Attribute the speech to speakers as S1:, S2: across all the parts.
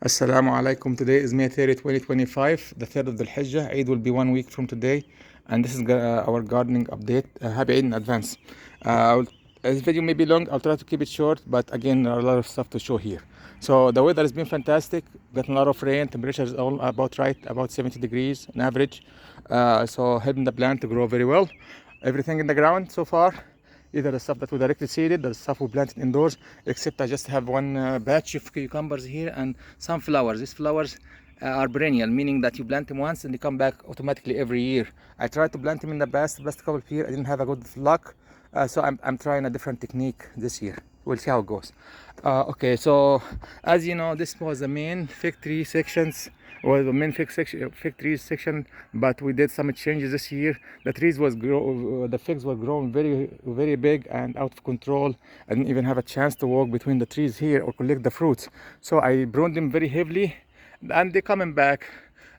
S1: Assalamu alaikum. Today is May 30, 2025, the 3rd of the Hijjah. Eid will be 1 week from today, and this is our gardening update. Happy Eid in advance. This video may be long, I'll try to keep it short, but again, there are a lot of stuff to show here. So the weather has been fantastic, gotten a lot of rain, temperature is all about right, about 70 degrees on average. So helping the plant to grow very well. Everything in the ground so far, either the stuff that we directly seeded, the stuff we planted indoors, except I just have one batch of cucumbers here and some flowers. These flowers are perennial, meaning that you plant them once and they come back automatically every year. I tried to plant them in the past couple of years, I didn't have a good luck, so I'm trying a different technique this year. We'll see how it goes. Okay, so as you know, this was the main fig tree sections, or the main fig trees section, but we did some changes this year. The figs were growing very big and out of control. I didn't even have a chance to walk between the trees here or collect the fruits. So I pruned them very heavily, and they're coming back.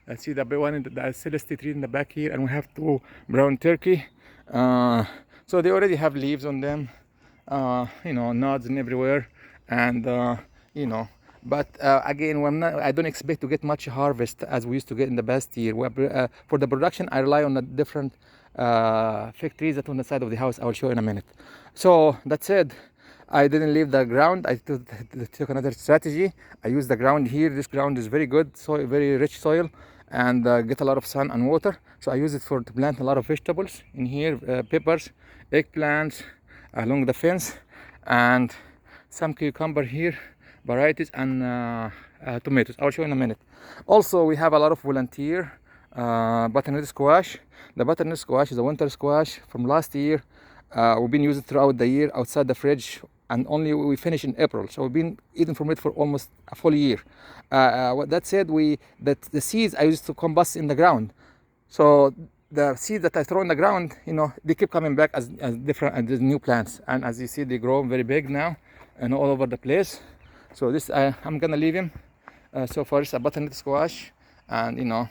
S1: I see the one in the Celeste tree in the back here, and we have two brown turkey. So they already have leaves on them, nods and everywhere, and but again, I don't expect to get much harvest as we used to get in the past year. For the production, I rely on the different fig trees that on the side of the house. I will show in a minute. So that said, I didn't leave the ground. I took another strategy. I used the ground here. This ground is very good soil, very rich soil, and get a lot of sun and water. So I use it to plant a lot of vegetables in here, peppers, eggplants along the fence, and some cucumber here, varieties, and tomatoes. I'll show in a minute. Also, we have a lot of volunteer butternut squash. The butternut squash is a winter squash from last year. We've been using it throughout the year outside the fridge, and only we finish in April. So we've been eating from it for almost a full year. That said, the seeds I used to combust in the ground. So the seeds that I throw in the ground, they keep coming back as different as new plants. And as you see, they grow very big now and all over the place. So this I'm gonna leave him. So far, it's a butternut squash, and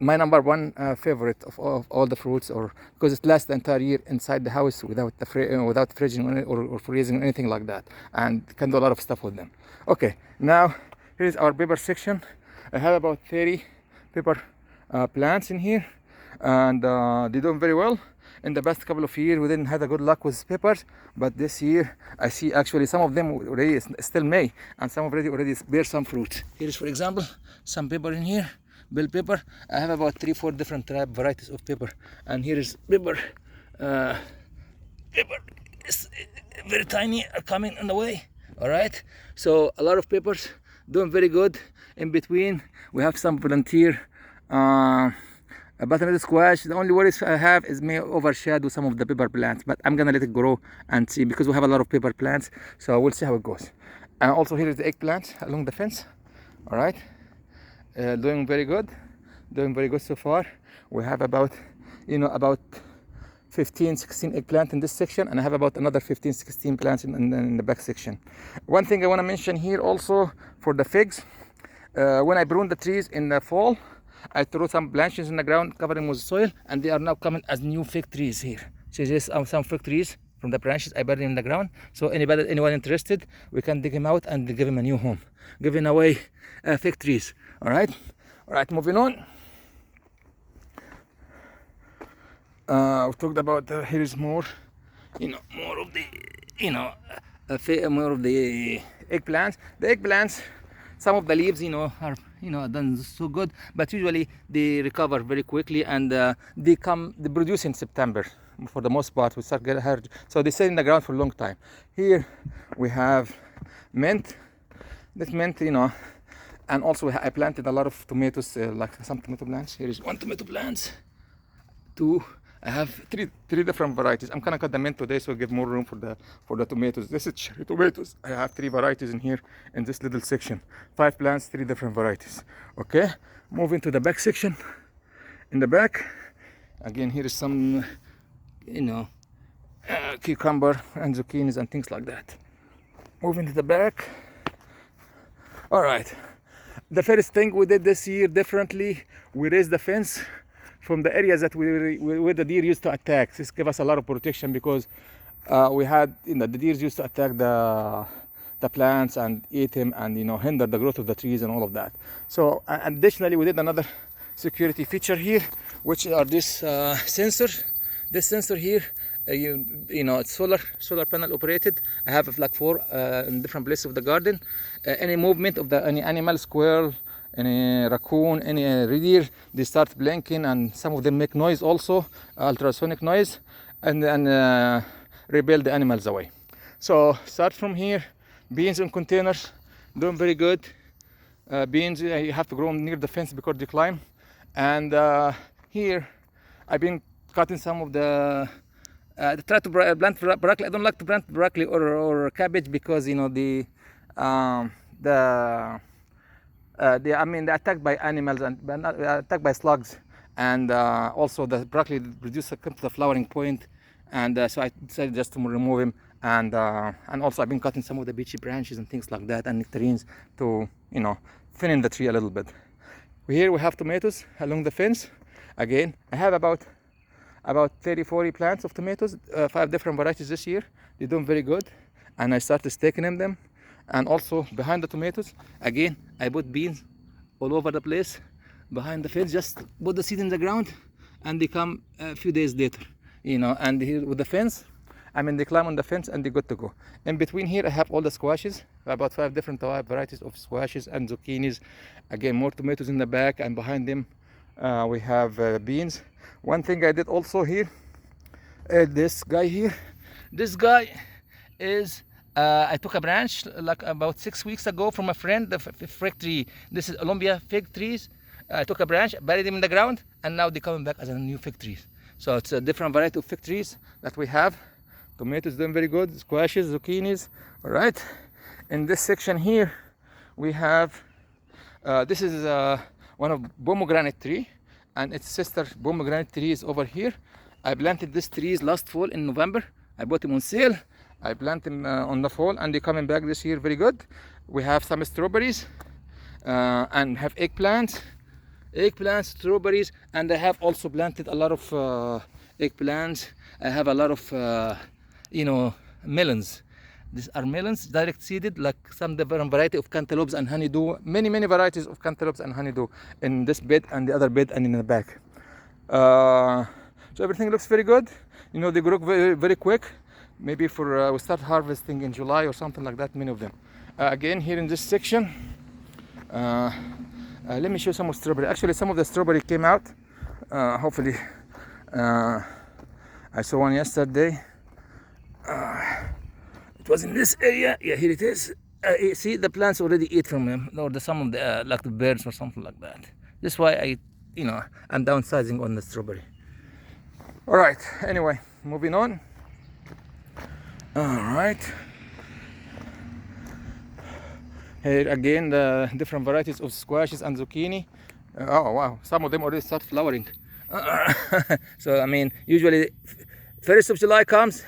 S1: my number one favorite of all the fruits, or because it lasts the entire year inside the house without fridging or freezing or anything like that, and can do a lot of stuff with them. Okay, now here's our pepper section. I have about 30 pepper plants in here, and they're doing very well. In the past couple of years, we didn't have a good luck with peppers, but this year I see actually some of them already still May, and some already bear some fruit. Here's, for example, some pepper in here, bell pepper. I have about 3-4 different varieties of pepper, and here is pepper. Pepper is very tiny, are coming on the way. All right, so a lot of peppers doing very good. In between, we have some volunteer. Butternut squash, the only worries I have is may overshadow some of the pepper plants, but I'm gonna let it grow and see, because we have a lot of pepper plants, so we'll see how it goes. And also here is the eggplant along the fence. All right, doing very good so far. We have about 15-16 eggplant in this section, and I have about another 15-16 plants in the back section. One thing I want to mention here also for the figs, when I prune the trees in the fall, I throw some branches in the ground, cover them with soil, and they are now coming as new fig trees here. So there's some fig trees from the branches I buried in the ground. So anyone interested, we can dig them out and give them a new home, giving away fig trees. All right, moving on. We talked about here's more of the eggplants. The eggplants, some of the leaves are done so good, but usually they recover very quickly, and they produce in September for the most part. We start getting hurt, so they stay in the ground for a long time. Here we have mint. This mint, and also I planted a lot of tomatoes, like some tomato plants. Here is one tomato plant, two. I have three different varieties. I'm gonna cut them in today, so give more room for the tomatoes. This is cherry tomatoes. I have 3 varieties in here in this little section. 5 plants, 3 different varieties. Okay, moving to the back section. In the back, again, here is some, cucumber and zucchinis and things like that. Moving to the back. All right. The first thing we did this year differently, we raised the fence from the areas that where the deer used to attack. This gave us a lot of protection, because we had the deer used to attack the plants and eat them and hinder the growth of the trees and all of that. So additionally, we did another security feature here, which are this sensor. This sensor here, it's solar panel operated. I have like 4 in different places of the garden. Any movement of any animal, squirrel, any raccoon, any reindeer, they start blinking, and some of them make noise also, ultrasonic noise, and then repel the animals away. So start from here. Beans in containers, doing very good. Beans, you have to grow near the fence because they climb. And here I've been cutting some of the try to plant broccoli. I don't like to plant broccoli or cabbage because they're attacked by animals and attacked by slugs, and also the broccoli produces comes to the flowering point, and so I decided just to remove him, and also I've been cutting some of the beachy branches and things like that and nectarines to thin in the tree a little bit. Here we have tomatoes along the fence. Again, I have about 30-40 plants of tomatoes, 5 different varieties this year. They're doing very good, and I started staking them. And also behind the tomatoes, again, I put beans all over the place behind the fence. Just put the seed in the ground, and they come a few days later, and here with the fence, they climb on the fence and they're good to go. In between here, I have all the squashes, about 5 different varieties of squashes and zucchinis. Again, more tomatoes in the back, and behind them we have beans. One thing I did also here, this guy here, this guy is, I took a branch like about 6 weeks ago from a friend, the fig tree. This is Olympia fig trees. I took a branch, buried them in the ground, and now they're coming back as a new fig trees. So it's a different variety of fig trees that we have. Tomatoes doing very good, squashes, zucchinis. All right. In this section here, we have, this is one of pomegranate tree, and its sister pomegranate tree is over here. I planted these trees last fall in November. I bought them on sale. I planted them on the fall, and they're coming back this year very good. We have some strawberries and have eggplants, strawberries, and I have also planted a lot of eggplants. I have a lot of melons. These are melons, direct seeded, like some different variety of cantaloupes and honeydew. Many varieties of cantaloupes and honeydew in this bed and the other bed and in the back. So everything looks very good. They grow very, very quick. Maybe we start harvesting in July or something like that, many of them. Again, here in this section, let me show some of strawberry. Actually, some of the strawberry came out. Hopefully, I saw one yesterday. It was in this area. Yeah, here it is. See, the plants already eat from them, or some of the like the birds or something like that. That's why I'm downsizing on the strawberry. All right. Anyway, moving on. All right. Here again, the different varieties of squashes and zucchini. Oh wow, some of them already start flowering. So usually 1st of July comes,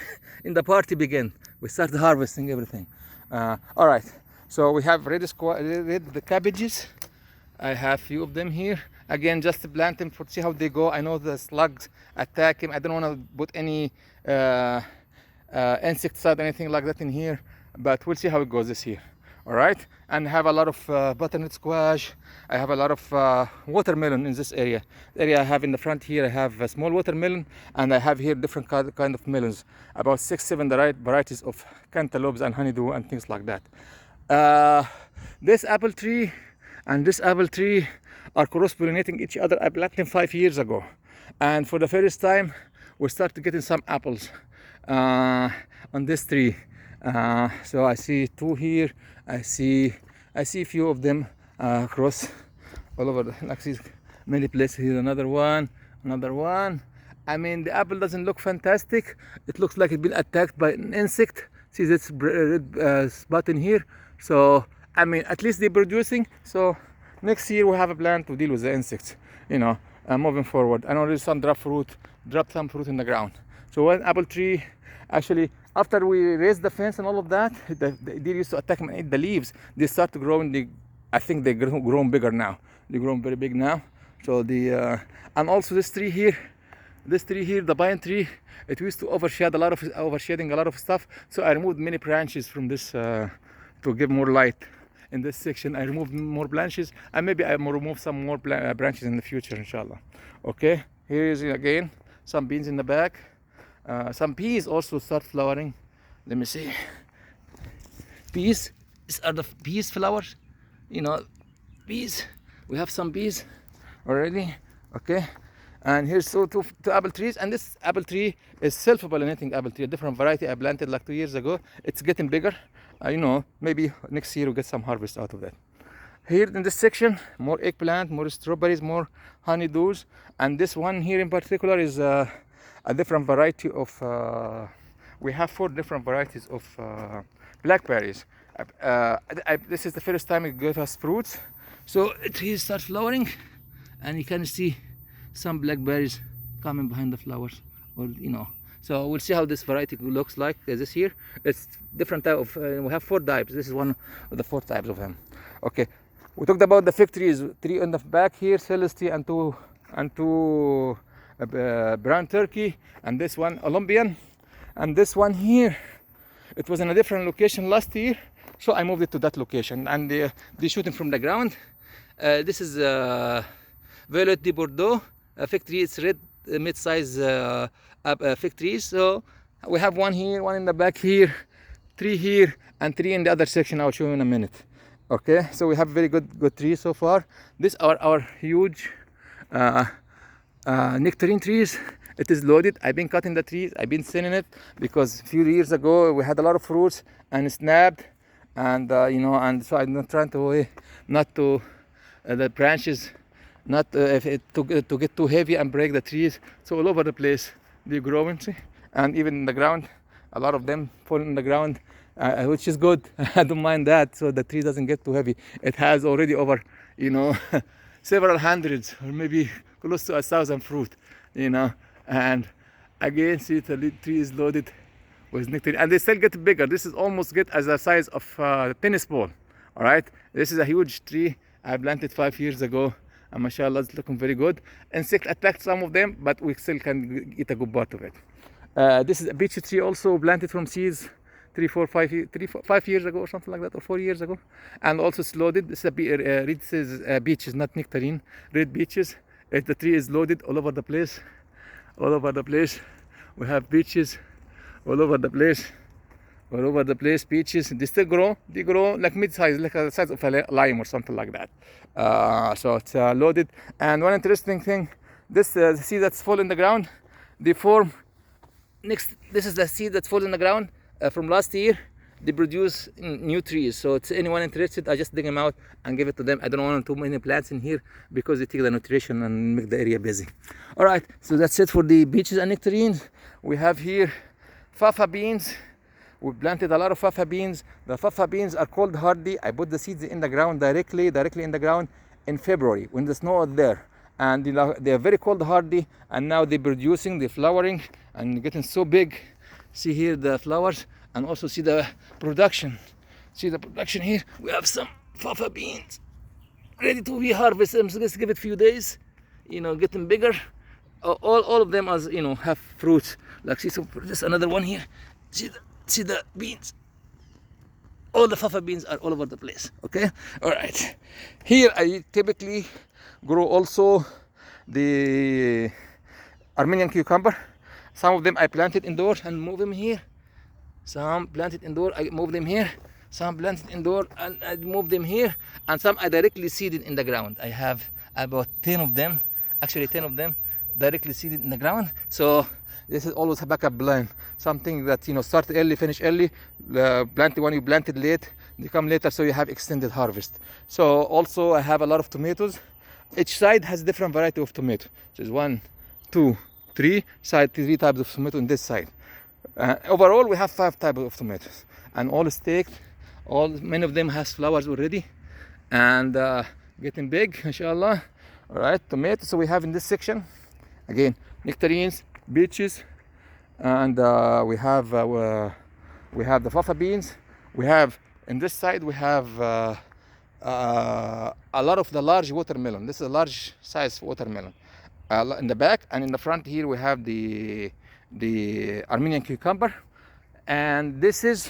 S1: and the party begin. We start harvesting everything. All right. So we have red the cabbages. I have few of them here. Again, just to plant them to see how they go. I know the slugs attack them. I don't want to put any insecticide or anything like that in here, but we'll see how it goes this year. All right. And I have a lot of butternut squash. I have a lot of watermelon in this area. The area I have in the front here, I have a small watermelon, and I have here different kind of melons, about 6-7 varieties of cantaloupes and honeydew and things like that. This apple tree and this apple tree are cross-pollinating each other. I planted them 5 years ago, and for the first time we started getting some apples on this tree. So I see 2 here. I see a few of them across all over. Like see many places here. Another one. The apple doesn't look fantastic. It looks like it's been attacked by an insect. See this red spot in here. So at least they're producing. So next year we have a plan to deal with the insects. Moving forward. I know there's some dropped some fruit in the ground. So one apple tree, actually, after we raised the fence and all of that, they used to attack and eat the leaves. They start to grow, and I think they're grown bigger now. They're grown very big now. So and also this tree here, the pine tree, it used to overshading a lot of stuff. So I removed many branches from this to give more light. In this section, I removed more branches, and maybe I will remove some more branches in the future, inshallah. Okay, here is again some beans in the back. Some peas also start flowering. Let me see. Peas, these are the peas flowers. You know, peas. We have some peas already. Okay, and here's two apple trees, and this apple tree is self-pollinating apple tree, a different variety I planted like 2 years ago. It's getting bigger. You know, maybe next year we'll get some harvest out of that. Here in this section, more eggplant, more strawberries, more honeydews, and this one here in particular is a different variety of. We have 4 different varieties of blackberries. This is the first time it gave us fruits, so the trees start flowering, and you can see some blackberries coming behind the flowers, or you know. So we'll see how this variety looks like. This here, it's different type of. We have 4 types. This is one of the 4 types of them. Okay, we talked about the fig trees. 3 on the back here, Celestia, and two brown turkey, and this one Olympian, and this one here. It was in a different location last year, so I moved it to that location. And they're shooting from the ground. This is Violet de Bordeaux fig tree. It's red mid-size fig trees. So we have 1 here, 1 in the back here, 3 here, and 3 in the other section. I'll show you in a minute. Okay, so we have very good trees so far. These are our huge nectarine trees. It is loaded. I've been cutting the trees. I've been thinning it because a few years ago we had a lot of fruits and it snapped, and you know, and so I'm not trying to not to the branches not to get too heavy and break the trees. So all over the place they're growing, see? And even in the ground, a lot of them fall in the ground, which is good. I don't mind that, so the tree doesn't get too heavy. It has already over, you know, several hundreds or maybe close to 1,000 fruit, you know. And again, see, the tree is loaded with nectarine, and they still get bigger. This is almost get as the size of a tennis ball. All right, this is a huge tree I planted 5 years ago, and mashallah, it's looking very good. Insect attacked some of them, but we still can eat a good part of it. This is a beech tree also planted from seeds 5 years ago or something like that, or 4 years ago, and also it's loaded. This is a red beeches, not nectarine, red beeches. The tree is loaded all over the place. All over the place, we have beeches all over the place. All over the place, peaches. They still grow. They grow like mid-size, like the size of a lime or something like that. So it's loaded. And one interesting thing, this seed that's fall in the ground, they form next. This is the seed that fall in the ground from last year. They produce new trees. So it's anyone interested, I just dig them out and give it to them. I don't want too many plants in here because they take the nutrition and make the area busy. All right, so that's it for the beeches and nectarines. We have here fafa beans. We planted a lot of fafa beans. The fafa beans are called hardy. I put the seeds in the ground directly in the ground in February when the snow is there. And they are very cold hardy, and now they're producing, they're flowering and getting so big. See here the flowers, and also see the production. See the production here. We have some fafa beans ready to be harvested. So let's give it a few days, you know, getting bigger. All of them, as you know, have fruits. Like see, so just another one here. See the beans. All the fafa beans are all over the place. Okay, all right. Here I typically grow also the Armenian cucumber. Some of them I planted indoors and move them here. Some planted indoor, I move them here. Some planted indoor and I move them here. And some I directly seeded in the ground. I have about 10 of them, actually 10 of them directly seeded in the ground. So this is always a backup plan. Something that, you know, start early, finish early. Plant when you planted late, they come later, so you have extended harvest. So also I have a lot of tomatoes. Each side has different variety of tomato. There's 1, 2, 3 side, 3 types of tomato in this side. Overall, we have 5 types of tomatoes, and all staked. Many of them has flowers already, and getting big, inshallah. All right, tomatoes. So we have in this section again nectarines, beeches, and we have the fafa beans. We have in this side we have a lot of the large watermelon. This is a large size watermelon. In the back and in the front here we have the Armenian cucumber, and this is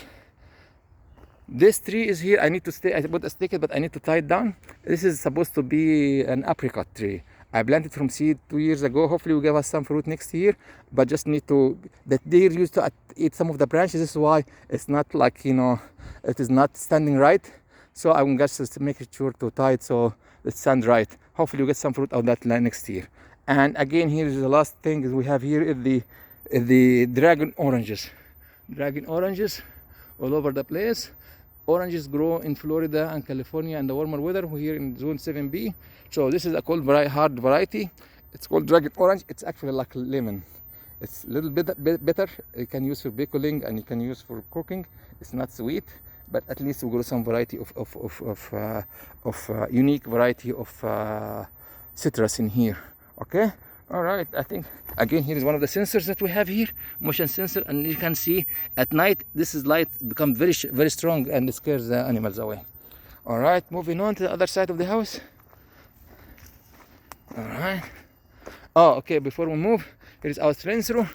S1: This tree is here. I need to stay. I put a stake, but I need to tie it down. This is supposed to be an apricot tree. I planted from seed 2 years ago. Hopefully, will give us some fruit next year. But just need to. The deer used to eat some of the branches. This is why it's not like, it is not standing right. So I'm just to make sure to tie it so it stands right. Hopefully, you get some fruit out of that next year. And again, here is the last thing we have here is the dragon oranges. Dragon oranges all over the place. Oranges grow in Florida and California and the warmer weather. We're here in zone 7B. So this is a cold hard variety. It's called dragon orange. It's actually like lemon. It's a little bit bitter. You can use for pickling and you can use for cooking. It's not sweet, but at least we grow some variety of unique variety of citrus in here. Okay. All right, I think again here is one of the sensors that we have here, motion sensor, and you can see at night this is light become very strong and it scares the animals away. All right, moving on to the other side of the house. All right. Oh, okay. Before we move, here is our cilantro.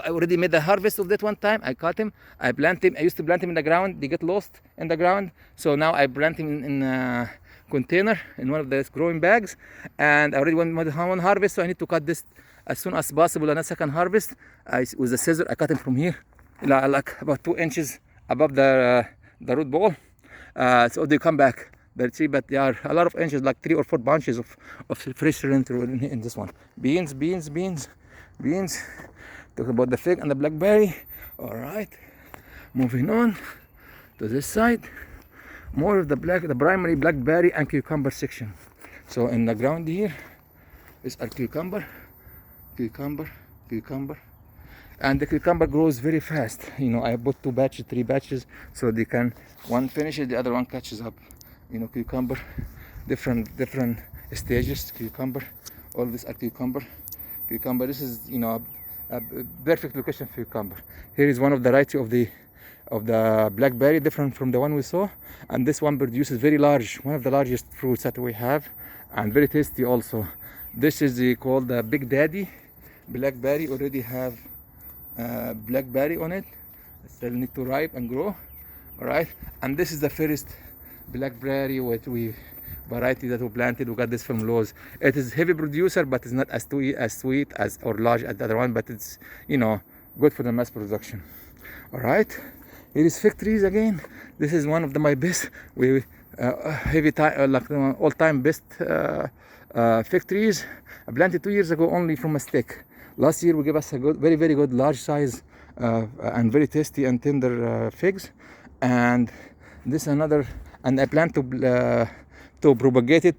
S1: I already made the harvest of that one time. I cut him. I plant him. I used to plant him in the ground. They get lost in the ground, so now I plant him in container in one of the growing bags, and I already one harvest, so I need to cut this as soon as possible. And a second harvest, with a scissor I cut him from here, like about 2 inches above the root ball. So they come back the tree, but there are a lot of inches, like 3 or 4 bunches of fresh cilantro in this one. Beans. Talk about the fig and the blackberry. All right, moving on to this side. More of the primary blackberry and cucumber section. So in the ground here is our cucumber, and the cucumber grows very fast. I bought 2 batches, 3 batches, so they can one finishes, the other one catches up. Cucumber, different stages. Cucumber, all these are cucumber. This is a perfect location for cucumber. Here is one of the variety of the blackberry, different from the one we saw, and this one produces one of the largest fruits that we have, and very tasty also. This is called the Big Daddy blackberry. Already have blackberry on it. It still need to ripe and grow. All right, and this is the first blackberry variety that we planted. We got this from Lowe's. It is heavy producer, but it's not as sweet as or large as the other one, but it's good for the mass production. All right. Here is fig trees again. This is one of my best, heavy time, like all-time best fig trees. I planted 2 years ago only from a stick. Last year we gave us a good, very good large size and very tasty and tender figs. And this another, and I plan to propagate it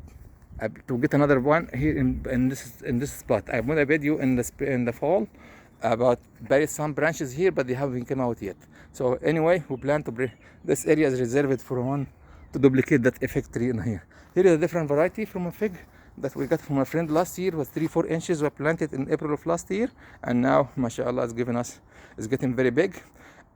S1: to get another one here in this spot. I made a video in the fall about buried some branches here, but they haven't come out yet. So anyway, we plan to bring this area is reserved for one to duplicate that effect tree in here. Here is a different variety from a fig that we got from a friend last year. Was 3-4 inches. We planted in April of last year, and now mashallah is getting very big.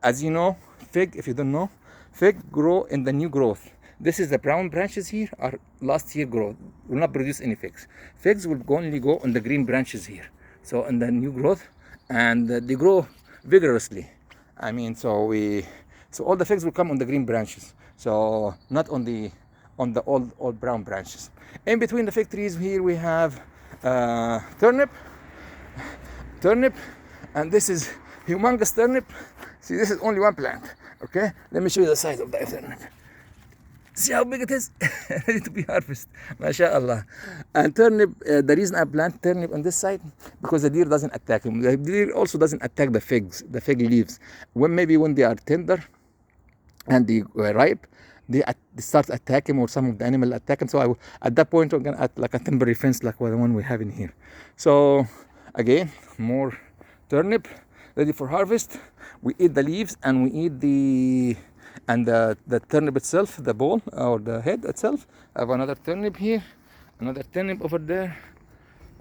S1: As you know, fig, if you don't know, fig grow in the new growth. This is the brown branches here are last year growth, will not produce any figs. Figs will only go on the green branches here, so in the new growth, and they grow vigorously. So all the figs will come on the green branches, so not on the old brown branches. In between the fig trees here we have turnip, and this is humongous turnip. See, this is only one plant. Okay, let me show you the size of the turnip. See how big it is, ready to be harvested, mashallah. And turnip, the reason I plant turnip on this side, because the deer doesn't attack them. The deer also doesn't attack the fig leaves. When they are tender and they ripe, they start attacking, or some of the animal attack them. So at that point I'm gonna add like a temporary fence like the one we have in here. So again, more turnip ready for harvest. We eat the leaves and we eat the turnip itself, the ball or the head itself. I have another turnip here, another turnip over there.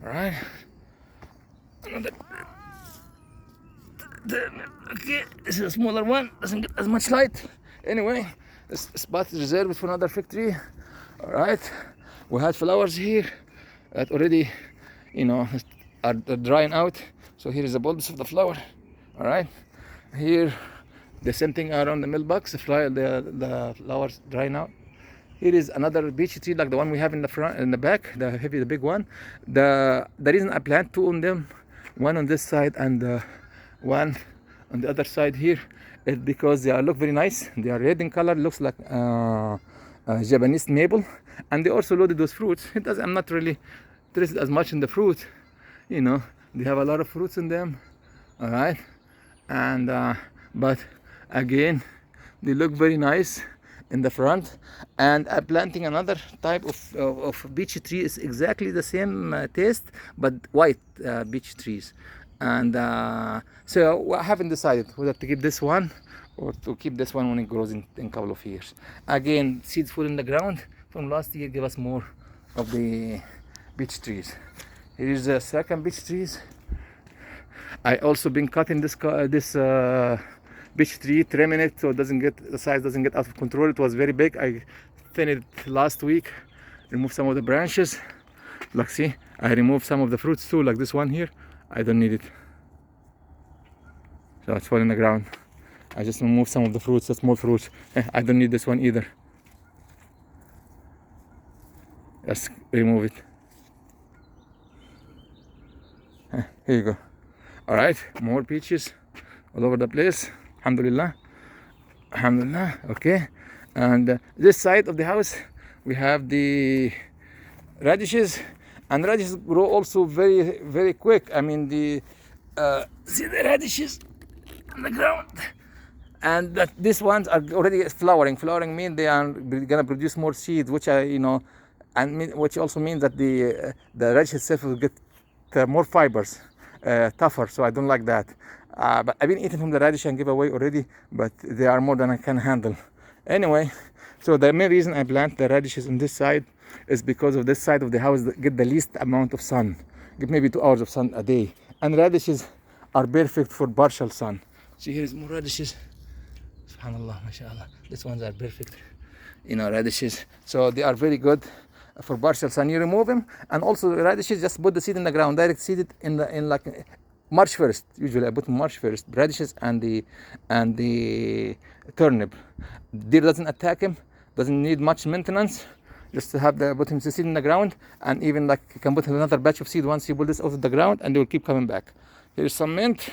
S1: All right, another turnip. Okay, this is a smaller one, doesn't get as much light. Anyway, this spot is reserved for another fig tree. All right, we had flowers here that already, are drying out. So here is the bulbs of the flower. All right, here The same thing around the mailbox. The flowers dry now. Here is another beech tree like the one we have in the front, in the back, the big one. The reason I plant two on them, one on this side and one on the other side here, is because they look very nice. They are red in color, looks like Japanese maple, and they also loaded those fruits. I'm not really interested as much in the fruit, you know. They have a lot of fruits in them, all right, and but again, they look very nice in the front. And I'm planting another type of beech tree. Is exactly the same taste, but white beech trees. And so I haven't decided whether to keep this one or to keep this one when it grows in a couple of years. Again, seeds full in the ground from last year give us more of the beech trees. Here is the second beech trees. I also been cutting this beech tree, trimming it so the size doesn't get out of control. It was very big. I thinned it last week, removed some of the branches. Like, see, I removed some of the fruits too, like this one here. I don't need it, so it's falling on the ground. I just removed some of the fruits, the small fruits. I don't need this one either. Just remove it. Here you go. All right, more peaches all over the place. Alhamdulillah, alhamdulillah. Okay, and this side of the house we have the radishes, and radishes grow also very, very quick. I mean, see the radishes on the ground, and these ones are already flowering. Flowering means they are gonna produce more seeds, which which also means that the radish itself will get more fibers, tougher. So I don't like that. But I've been eating from the radish and give away already, but they are more than I can handle. Anyway, so the main reason I plant the radishes on this side is because of this side of the house that get the least amount of sun, get maybe 2 hours of sun a day, and radishes are perfect for partial sun. See, here's more radishes. Subhanallah, mashallah. These ones are perfect, radishes. So they are very good for partial sun. You remove them, and also the radishes, just put the seed in the ground, direct seed it in like March 1st. Usually I put March 1st radishes and the turnip. Deer doesn't attack him, doesn't need much maintenance. Just to have put him seed in the ground, and even like you can put another batch of seed once you put this out of the ground, and they will keep coming back. Here's some mint,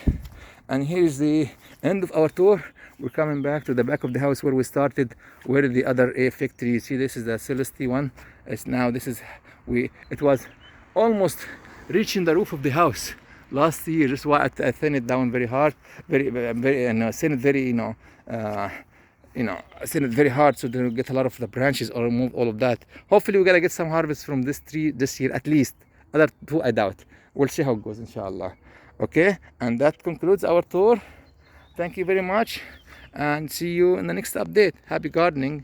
S1: and here's the end of our tour. We're coming back to the back of the house where we started, where the other fig tree. See, this is the Celeste one. It was almost reaching the roof of the house last year. That's why I thinned it down very hard, and thin it very, I thin it very hard so they get a lot of the branches or remove all of that. Hopefully we're gonna get some harvest from this tree this year at least. Other two I doubt. We'll see how it goes, inshallah. Okay, and that concludes our tour. Thank you very much, and see you in the next update. Happy gardening.